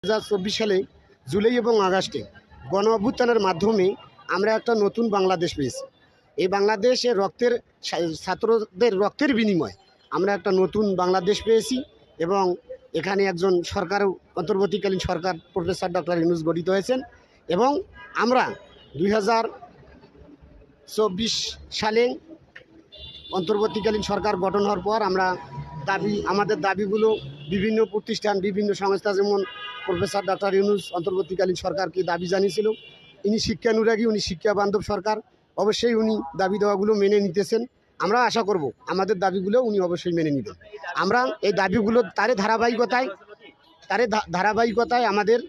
2024 সালে জুলাই এবং আগস্টে গণ অভ্যুত্থানের মাধ্যমে আমরা একটা নতুন বাংলাদেশ পেয়েছি। এই বাংলাদেশের ছাত্রদের রক্তের বিনিময়ে আমরা একটা নতুন বাংলাদেশ পেয়েছি এবং এখানে একজন সরকার অন্তর্বর্তীকালীন সরকার প্রফেসর ডক্টর ইউনূস গঠিত হয়েছেন এবং আমরা 2024 সালে অন্তর্বর্তীকালীন সরকার গঠন হওয়ার পর আমরা আমাদের দাবিগুলো বিভিন্ন প্রতিষ্ঠান বিভিন্ন সংস্থা যেমন প্রফেসর ডক্টর ইউনূস অন্তর্বর্তীকালীন সরকারকে দাবি জানিয়েছিল। ইনি শিক্ষানুরাগী, উনি শিক্ষা বান্ধব সরকার, অবশ্যই উনি দাবি দেওয়াগুলো মেনে নিতেছেন। আমরা আশা করব আমাদের দাবিগুলো উনি অবশ্যই মেনে নেবেন। আমরা এই দাবিগুলো তারই ধারাবাহিকতায় আমাদের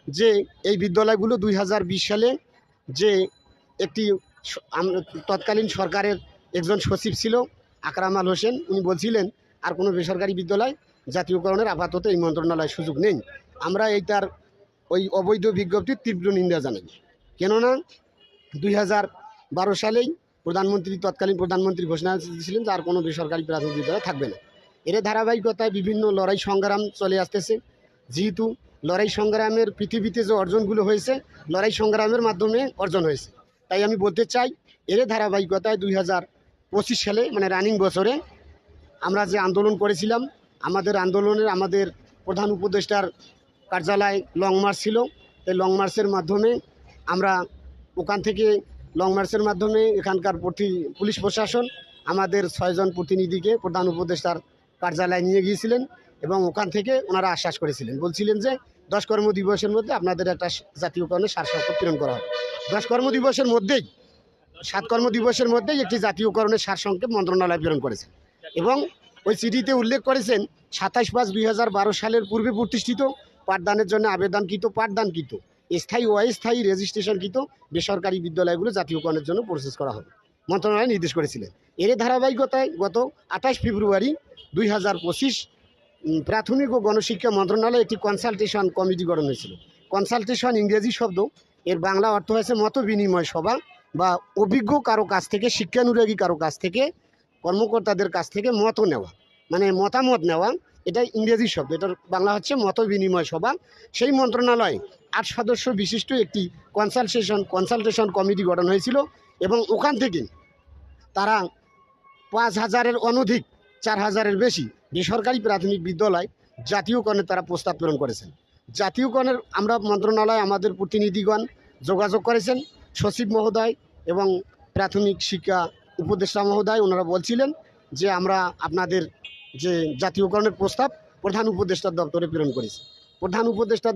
যে এই বিদ্যালয়গুলো 2020 সালে যে একটি তৎকালীন সরকারের একজন সচিব ছিল আকরাম আল হোসেন, উনি বলছিলেন আর কোনো বেসরকারি বিদ্যালয় জাতীয়করণের আপাতত এই মন্ত্রণালয় সুযোগ নেই। আমরা এইটার ওই অবৈধ বিজ্ঞপ্তির তীব্র নিন্দা জানাই। কেননা 2012 সালেই তৎকালীন প্রধানমন্ত্রী ঘোষণা দিয়েছিলেন যে আর কোনো বেসরকারি প্রাথমিক বিদ্যালয় থাকবে না। এর ধারাবাহিকতায় বিভিন্ন লড়াই সংগ্রাম চলে আসতেছে। যেহেতু লড়াই সংগ্রামের পৃথিবীতে যে অর্জনগুলো হয়েছে লড়াই সংগ্রামের মাধ্যমে অর্জন হয়েছে, তাই আমি বলতে চাই এর ধারাবাহিকতায় 2025 সালে মানে রানিং বছরে আমরা যে আন্দোলন করেছিলাম, আমাদের প্রধান উপদেষ্টার কার্যালয় লং মার্চ ছিল। এই লং মার্চের মাধ্যমে আমরা এখানকার পুলিশ প্রশাসন আমাদের 6 জন প্রতিনিধিকে প্রধান উপদেষ্টার কার্যালয়ে নিয়ে গিয়েছিলেন এবং ওখান থেকে ওনারা আশ্বাস করেছিলেন, বলছিলেন যে 10 কর্মদিবসের মধ্যে আপনাদের একটা জাতীয়করণের সারসংক্ষেপ প্রেরণ করা হবে। 7 কর্মদিবসের মধ্যেই একটি জাতীয়করণের সারসংক্ষেপ মন্ত্রণালয় প্রেরণ করেছে এবং ওই চিঠিতে উল্লেখ করেছেন 27/5/2012 সালের পূর্বে প্রতিষ্ঠিত পাঠদানের জন্য পাঠদানকৃত স্থায়ী ও অস্থায়ী রেজিস্ট্রেশনকৃত বেসরকারি বিদ্যালয়গুলো জাতীয়করণের জন্য প্রসেস করা হবে মন্ত্রণালয় নির্দেশ করেছিলেন। এর ধারাবাহিকতায় গত 28 ফেব্রুয়ারি 2025 প্রাথমিক ও গণশিক্ষা মন্ত্রণালয়ে একটি কনসালটেশন কমিটি গঠন হয়েছিল। কনসালটেশন ইংরেজি শব্দ, এর বাংলা অর্থ হয়েছে মত বিনিময় সভা বা অভিজ্ঞ কারো কাছ থেকে, শিক্ষানুরাগী কারো কাছ থেকে, কর্মকর্তাদের কাছ থেকে মতামত নেওয়া, এটা ইংরেজি শব্দ, এটার বাংলা হচ্ছে মত বিনিময় সভা। সেই মন্ত্রণালয়ে 8 সদস্য বিশিষ্ট একটি কনসালটেশন কমিটি গঠন হয়েছিল এবং ওখান থেকে তারা 5000-এর অনধিক 4000-এর বেশি বেসরকারি প্রাথমিক বিদ্যালয় জাতীয়করণের তারা প্রস্তাব প্রেরণ করেছেন। জাতীয়করণের আমরা মন্ত্রণালয়ে আমাদের প্রতিনিধিগণ যোগাযোগ করেছেন, সচিব মহোদয় এবং প্রাথমিক শিক্ষা উপদেষ্টা মহোদয়, ওনারা বলছিলেন যে আমরা আপনাদের যে জাতীয়করণের প্রস্তাব প্রধান উপদেষ্টার দপ্তরে প্রেরণ করেছি। প্রধান উপদেষ্টার